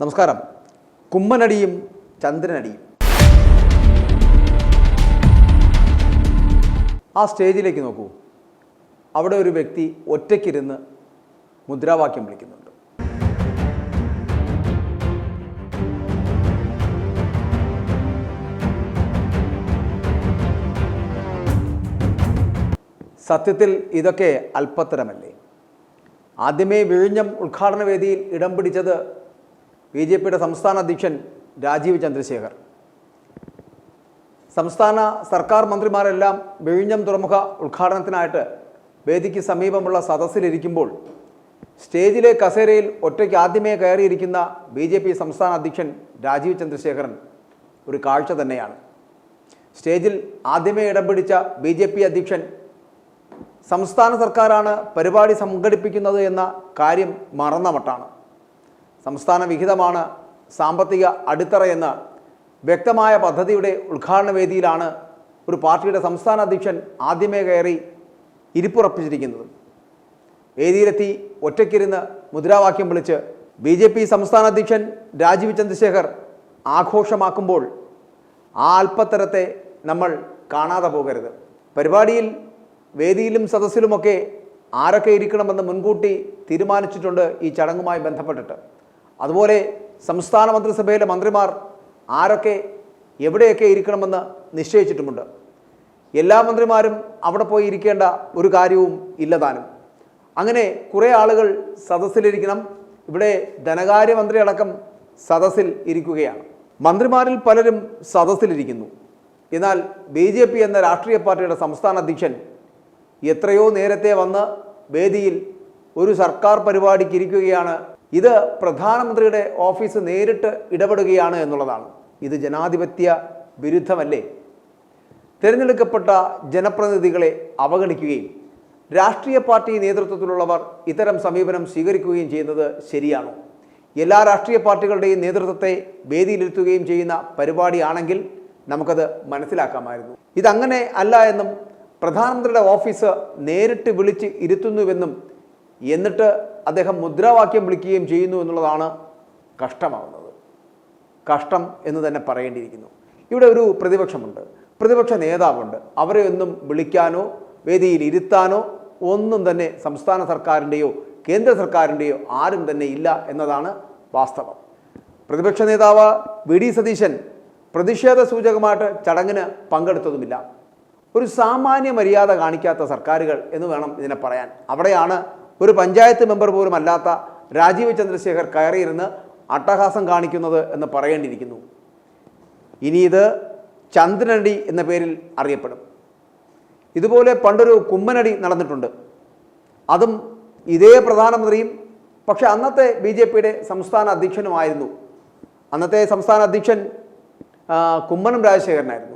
നമസ്കാരം. കുമ്മനടിയും ചന്ദ്രനടിയും. ആ സ്റ്റേജിലേക്ക് നോക്കൂ. അവിടെ ഒരു വ്യക്തി ഒറ്റയ്ക്കിരുന്ന് മുദ്രാവാക്യം വിളിക്കുന്നുണ്ട്. സത്യത്തിൽ ഇതൊക്കെ അല്പത്തരമല്ലേ? ആദ്യമേ വിഴിഞ്ഞം ഉദ്ഘാടന വേദിയിൽ ഇടം പിടിച്ചത് ബി.ജെ.പിയുടെ സംസ്ഥാന അധ്യക്ഷൻ രാജീവ് ചന്ദ്രശേഖർ. സംസ്ഥാന സർക്കാർ മന്ത്രിമാരെല്ലാം വിഴിഞ്ഞം തുറമുഖ ഉദ്ഘാടനത്തിനായിട്ട് വേദിക്ക് സമീപമുള്ള സദസ്സിലിരിക്കുമ്പോൾ സ്റ്റേജിലെ കസേരയിൽ ഒറ്റയ്ക്ക് ആദ്യമേ കയറിയിരിക്കുന്ന ബി.ജെ.പി സംസ്ഥാന അധ്യക്ഷൻ രാജീവ് ചന്ദ്രശേഖരൻ ഒരു കാഴ്ച തന്നെയാണ്. സ്റ്റേജിൽ ആദ്യമേ ഇടം പിടിച്ച ബി.ജെ.പി അധ്യക്ഷൻ സംസ്ഥാന സർക്കാരാണ് പരിപാടി സംഘടിപ്പിക്കുന്നത് എന്ന കാര്യം മറന്ന മട്ടാണ്. സംസ്ഥാന വിഹിതമാണ് സാമ്പത്തിക അടിത്തറയെന്ന വ്യക്തമായ പദ്ധതിയുടെ ഉദ്ഘാടന വേദിയിലാണ് ഒരു പാർട്ടിയുടെ സംസ്ഥാന അധ്യക്ഷൻ ആദ്യമേ കയറി ഇരിപ്പുറപ്പിച്ചിരിക്കുന്നത്. വേദിയിലെത്തി ഒറ്റയ്ക്കിരുന്ന് മുദ്രാവാക്യം വിളിച്ച് ബി.ജെ.പി സംസ്ഥാന അധ്യക്ഷൻ രാജീവ് ചന്ദ്രശേഖർ ആഘോഷമാക്കുമ്പോൾ ആ അല്പത്തരത്തെ നമ്മൾ കാണാതെ പോകരുത്. പരിപാടിയിൽ വേദിയിലും സദസ്സിലുമൊക്കെ ആരൊക്കെ ഇരിക്കണമെന്ന് മുൻകൂട്ടി തീരുമാനിച്ചിട്ടുണ്ട് ഈ ചടങ്ങുമായി ബന്ധപ്പെട്ടിട്ട്. അതുപോലെ സംസ്ഥാന മന്ത്രിസഭയിലെ മന്ത്രിമാർ ആരൊക്കെ എവിടെയൊക്കെ ഇരിക്കണമെന്ന് നിശ്ചയിച്ചിട്ടുമുണ്ട്. എല്ലാ മന്ത്രിമാരും അവിടെ പോയി ഇരിക്കേണ്ട ഒരു കാര്യവും ഇല്ലതാനും. അങ്ങനെ കുറേ ആളുകൾ സദസ്സിലിരിക്കണം. ഇവിടെ ധനകാര്യമന്ത്രി അടക്കം സദസ്സിൽ ഇരിക്കുകയാണ്. മന്ത്രിമാരിൽ പലരും സദസ്സിലിരിക്കുന്നു. എന്നാൽ ബി.ജെ.പി എന്ന രാഷ്ട്രീയ പാർട്ടിയുടെ സംസ്ഥാന അധ്യക്ഷൻ എത്രയോ നേരത്തെ വന്ന് വേദിയിൽ ഒരു സർക്കാർ പരിപാടിക്ക് ഇരിക്കുകയാണ്. ഇത് പ്രധാനമന്ത്രിയുടെ ഓഫീസ് നേരിട്ട് ഇടപെടുകയാണ് എന്നുള്ളതാണ്. ഇത് ജനാധിപത്യ വിരുദ്ധമല്ലേ? തിരഞ്ഞെടുക്കപ്പെട്ട ജനപ്രതിനിധികളെ അവഗണിക്കുകയും രാഷ്ട്രീയ പാർട്ടി നേതൃത്വത്തിലുള്ളവർ ഇത്തരം സമീപനം സ്വീകരിക്കുകയും ചെയ്യുന്നത് ശരിയാണോ? എല്ലാ രാഷ്ട്രീയ പാർട്ടികളുടെയും നേതൃത്വത്തെ വേദിയിലിരുത്തുകയും ചെയ്യുന്ന പരിപാടിയാണെങ്കിൽ നമുക്കത് മനസ്സിലാക്കാമായിരുന്നു. ഇതങ്ങനെ അല്ല എന്നും പ്രധാനമന്ത്രിയുടെ ഓഫീസ് നേരിട്ട് വിളിച്ച് ഇരുത്തുന്നുവെന്നും എന്നിട്ട് അദ്ദേഹം മുദ്രാവാക്യം വിളിക്കുകയും ചെയ്യുന്നു എന്നുള്ളതാണ് കഷ്ടമാവുന്നത്. കഷ്ടം എന്ന് തന്നെ പറയേണ്ടിയിരിക്കുന്നു. ഇവിടെ ഒരു പ്രതിപക്ഷമുണ്ട്, പ്രതിപക്ഷ നേതാവുണ്ട്. അവരെ ഒന്നും വിളിക്കാനോ വേദിയിൽ ഇരുത്താനോ ഒന്നും തന്നെ സംസ്ഥാന സർക്കാരിൻ്റെയോ കേന്ദ്ര സർക്കാരിൻ്റെയോ ആരും തന്നെ ഇല്ല എന്നതാണ് വാസ്തവം. പ്രതിപക്ഷ നേതാവ് വി.ഡി. സതീശൻ പ്രതിഷേധ സൂചകമായിട്ട് ചടങ്ങിന് പങ്കെടുത്തതുമില്ല. ഒരു സാമാന്യ മര്യാദ കാണിക്കാത്ത സർക്കാരുകൾ എന്ന് വേണം ഇതിനെ പറയാൻ. അവിടെയാണ് ഒരു പഞ്ചായത്ത് മെമ്പർ പോലും അല്ലാത്ത രാജീവ് ചന്ദ്രശേഖർ കയറിയിരുന്ന് അട്ടഹാസം കാണിക്കുന്നത് എന്ന് പറയേണ്ടിയിരിക്കുന്നു. ഇനി ഇത് ചന്ദ്രനടി എന്ന പേരിൽ അറിയപ്പെടും. ഇതുപോലെ പണ്ടൊരു കുമ്മനടി നടന്നിട്ടുണ്ട്. അതും ഇതേ പ്രധാനമന്ത്രിയും, പക്ഷെ അന്നത്തെ ബി.ജെ.പിയുടെ സംസ്ഥാന അധ്യക്ഷനുമായിരുന്നു. അന്നത്തെ സംസ്ഥാന അധ്യക്ഷൻ കുമ്മനം രാജശേഖരനായിരുന്നു.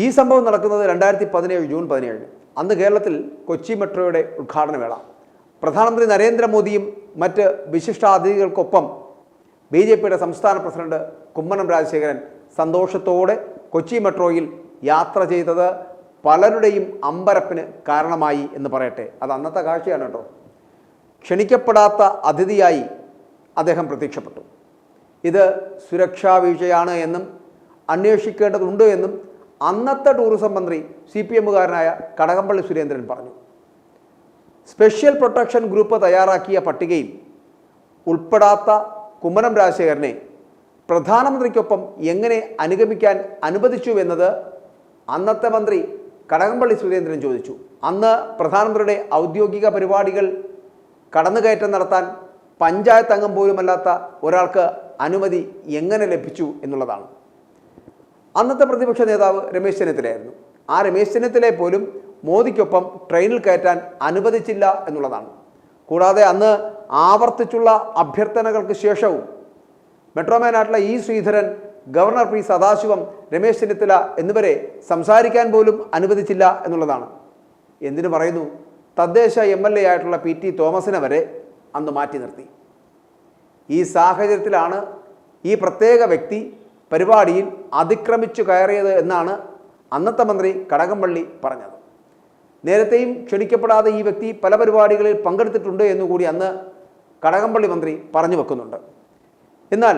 ഈ സംഭവം നടക്കുന്നത് 2017 ജൂൺ 17. അന്ന് കേരളത്തിൽ കൊച്ചി മെട്രോയുടെ ഉദ്ഘാടനവേള. പ്രധാനമന്ത്രി നരേന്ദ്രമോദിയും മറ്റ് വിശിഷ്ടാതിഥികൾക്കൊപ്പം ബി.ജെ.പിയുടെ സംസ്ഥാന പ്രസിഡന്റ് കുമ്മനം രാജശേഖരൻ സന്തോഷത്തോടെ കൊച്ചി മെട്രോയിൽ യാത്ര ചെയ്തത് പലരുടെയും അമ്പരപ്പിന് കാരണമായി എന്ന് പറയട്ടെ. അത് അന്നത്തെ കാഴ്ചയാണ് കേട്ടോ. ക്ഷണിക്കപ്പെടാത്ത അതിഥിയായി അദ്ദേഹം പ്രത്യക്ഷപ്പെട്ടു. ഇത് സുരക്ഷാ വീഴ്ചയാണ് എന്നും അന്വേഷിക്കേണ്ടതുണ്ട് എന്നും അന്നത്തെ ടൂറിസം മന്ത്രി CPM-കാരനായ കടകംപള്ളി സുരേന്ദ്രൻ പറഞ്ഞു. സ്പെഷ്യൽ പ്രൊട്ടക്ഷൻ ഗ്രൂപ്പ് തയ്യാറാക്കിയ പട്ടികയിൽ ഉൾപ്പെടാത്ത കുമ്മനം രാജശേഖരനെ പ്രധാനമന്ത്രിക്കൊപ്പം എങ്ങനെ അനുഗമിക്കാൻ അനുവദിച്ചുവെന്നത് അന്നത്തെ മന്ത്രി കടകംപള്ളി സുരേന്ദ്രൻ ചോദിച്ചു. അന്ന് പ്രധാനമന്ത്രിയുടെ ഔദ്യോഗിക പരിപാടികൾ കടന്നുകയറ്റം നടത്താൻ പഞ്ചായത്ത് അംഗം പോലുമല്ലാത്ത ഒരാൾക്ക് അനുമതി എങ്ങനെ ലഭിച്ചു എന്നുള്ളതാണ്. അന്നത്തെ പ്രതിപക്ഷ നേതാവ് രമേശ് ചെന്നിത്തലയായിരുന്നു. ആ രമേശ് ചെന്നിത്തലയെ പോലും മോദിക്കൊപ്പം ട്രെയിനിൽ കയറ്റാൻ അനുവദിച്ചില്ല എന്നുള്ളതാണ്. കൂടാതെ അന്ന് ആവർത്തിച്ചുള്ള അഭ്യർത്ഥനകൾക്ക് ശേഷവും മെട്രോമാനായിട്ടുള്ള ഇ ശ്രീധരൻ, ഗവർണർ പി സദാശിവം, രമേശ് ചെന്നിത്തല എന്നിവരെ സംസാരിക്കാൻ പോലും അനുവദിച്ചില്ല എന്നുള്ളതാണ്. എന്തിനു പറയുന്നു, തദ്ദേശ MLA ആയിട്ടുള്ള PT തോമസിനെ വരെ അന്ന് മാറ്റി നിർത്തി. ഈ സാഹചര്യത്തിലാണ് ഈ പ്രത്യേക വ്യക്തി പരിപാടിയിൽ അതിക്രമിച്ചു കയറിയത് എന്നാണ് അന്നത്തെ മന്ത്രി കടകംപള്ളി പറഞ്ഞത്. നേരത്തെയും ക്ഷണിക്കപ്പെടാതെ ഈ വ്യക്തി പല പരിപാടികളിൽ പങ്കെടുത്തിട്ടുണ്ട് എന്നുകൂടി അന്ന് കടകംപള്ളി മന്ത്രി പറഞ്ഞു വെക്കുന്നുണ്ട്. എന്നാൽ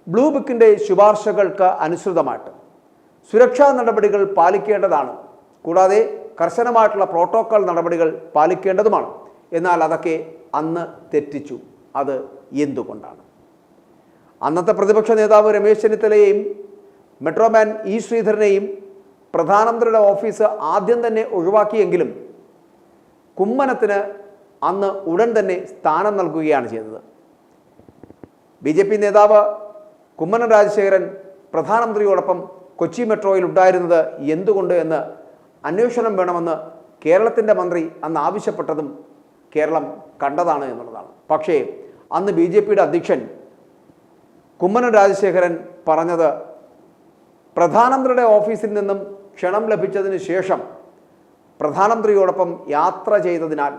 ബ്ലൂ ബുക്കിൻ്റെ ശുപാർശകൾക്ക് അനുസൃതമായിട്ട് സുരക്ഷാ നടപടികൾ പാലിക്കേണ്ടതാണ്, കൂടാതെ കർശനമായിട്ടുള്ള പ്രോട്ടോക്കോൾ നടപടികൾ പാലിക്കേണ്ടതുമാണ്. എന്നാൽ അതൊക്കെ അന്ന് തെറ്റിച്ചു. അത് എന്തുകൊണ്ടാണ്? അന്നത്തെ പ്രതിപക്ഷ നേതാവ് രമേശ് ചെന്നിത്തലയെയും മെട്രോമാൻ ഇ ശ്രീധരനെയും പ്രധാനമന്ത്രിയുടെ ഓഫീസ് ആദ്യം തന്നെ ഒഴിവാക്കിയെങ്കിലും കുമ്മനത്തിന് അന്ന് ഉടൻ തന്നെ സ്ഥാനം നൽകുകയാണ് ചെയ്തത്. BJP നേതാവ് കുമ്മനം രാജശേഖരൻ പ്രധാനമന്ത്രിയോടൊപ്പം കൊച്ചി മെട്രോയിൽ ഉണ്ടായിരുന്നത് എന്തുകൊണ്ട് എന്ന് അന്വേഷണം വേണമെന്ന് കേരളത്തിൻ്റെ മന്ത്രി അന്ന് ആവശ്യപ്പെട്ടതും കേരളം കണ്ടതാണ് എന്നുള്ളതാണ്. പക്ഷേ അന്ന് BJPയുടെ അധ്യക്ഷൻ കുമ്മനം രാജശേഖരൻ പറഞ്ഞത് പ്രധാനമന്ത്രിയുടെ ഓഫീസിൽ നിന്നും ക്ഷണം ലഭിച്ചതിന് ശേഷം പ്രധാനമന്ത്രിയോടൊപ്പം യാത്ര ചെയ്തതിനാൽ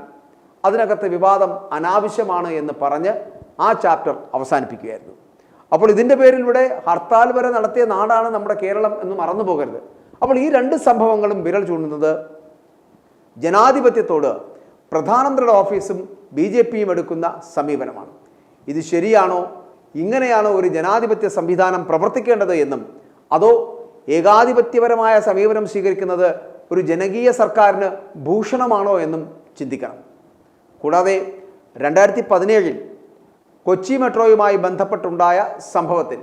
അതിനകത്ത് വിവാദം അനാവശ്യമാണ് എന്ന് പറഞ്ഞ് ആ ചാപ്റ്റർ അവസാനിപ്പിക്കുകയായിരുന്നു. അപ്പോൾ ഇതിൻ്റെ പേരിലൂടെ ഹർത്താൽ വരെ നടത്തിയ നാടാണ് നമ്മുടെ കേരളം എന്ന് മറന്നു പോകരുത്. അപ്പോൾ ഈ രണ്ട് സംഭവങ്ങളും വിരൽ ചൂണ്ടുന്നത് ജനാധിപത്യത്തോട് പ്രധാനമന്ത്രിയുടെ ഓഫീസും BJPയും എടുക്കുന്ന സമീപനമാണ്. ഇത് ശരിയാണോ? ഇങ്ങനെയാണോ ഒരു ജനാധിപത്യ സംവിധാനം പ്രവർത്തിക്കേണ്ടത് എന്നും അതോ ഏകാധിപത്യപരമായ സമീപനം സ്വീകരിക്കുന്നത് ഒരു ജനകീയ സർക്കാരിന് ഭൂഷണമാണോ എന്നും ചിന്തിക്കണം. കൂടാതെ 2017 കൊച്ചി മെട്രോയുമായി ബന്ധപ്പെട്ടുണ്ടായ സംഭവത്തിൽ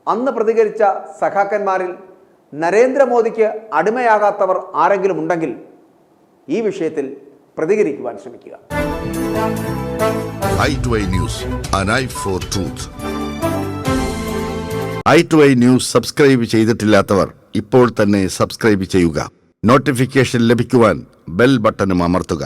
അന്ന് പ്രതികരിച്ച സഖാക്കന്മാരിൽ നരേന്ദ്രമോദിക്ക് അടിമയാകാത്തവർ ആരെങ്കിലും ഉണ്ടെങ്കിൽ ഈ വിഷയത്തിൽ പ്രതികരിക്കുവാൻ ശ്രമിക്കുക. i2i News, an eye for truth. i2i News subscribe ചെയ്തിട്ടില്ലാത്തവർ ഇപ്പോൾ തന്നെ സബ്സ്ക്രൈബ് ചെയ്യുക. നോട്ടിഫിക്കേഷൻ ലഭിക്കുവാൻ ബെൽ ബട്ടണും അമർത്തുക.